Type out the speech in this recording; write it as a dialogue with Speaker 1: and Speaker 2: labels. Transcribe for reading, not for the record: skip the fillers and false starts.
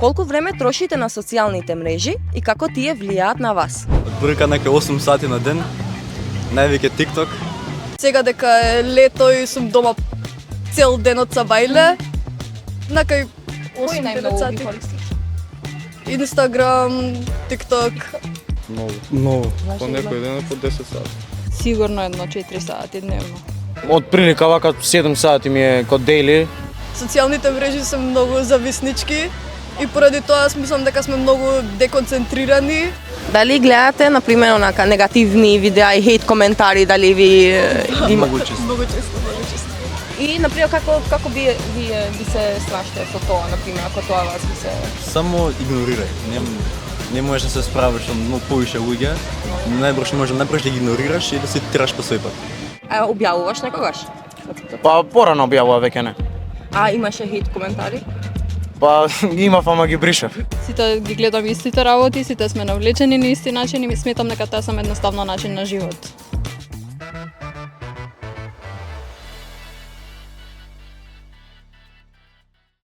Speaker 1: Колку време трошите на социјалните мрежи и како тие влијаат на вас?
Speaker 2: Отприлика некај 8 сати на ден, највеќе TikTok.
Speaker 3: Сега дека е лето и сум дома цел ден од Сабајле, некај 8-9 сати. Инстаграм, TikTok.
Speaker 4: Много.
Speaker 5: По некој ден по 10 сати.
Speaker 6: Сигурно едно 4 сати дневно.
Speaker 4: Од прилика вака 7 сати ми е код дейли.
Speaker 3: Социјалните мрежи се многу зависнички и поради тоа мислам дека сме многу деконцентрирани.
Speaker 1: Дали гледате, например, онака негативни видеа и хейт коментари, дали ви има?
Speaker 2: Многу често.
Speaker 3: Многу често.
Speaker 1: И, например, како би се снаште со тоа, например, ако тоа вас би се...
Speaker 2: Само игнорирај. Не можеш да се справиш со многу повише луѓе. Најбрž може да ги игнорираш и да се тираш по свој пат.
Speaker 1: Објавуваш некогаш?
Speaker 4: Па порано објавува веќе не.
Speaker 1: А имаше хейт коментари?
Speaker 4: Па имав, ама ги бришав.
Speaker 6: Сите ги гледам истите работи, сите сме навлечени на исти начин и сметам дека тоа е само едноставно начин на живот.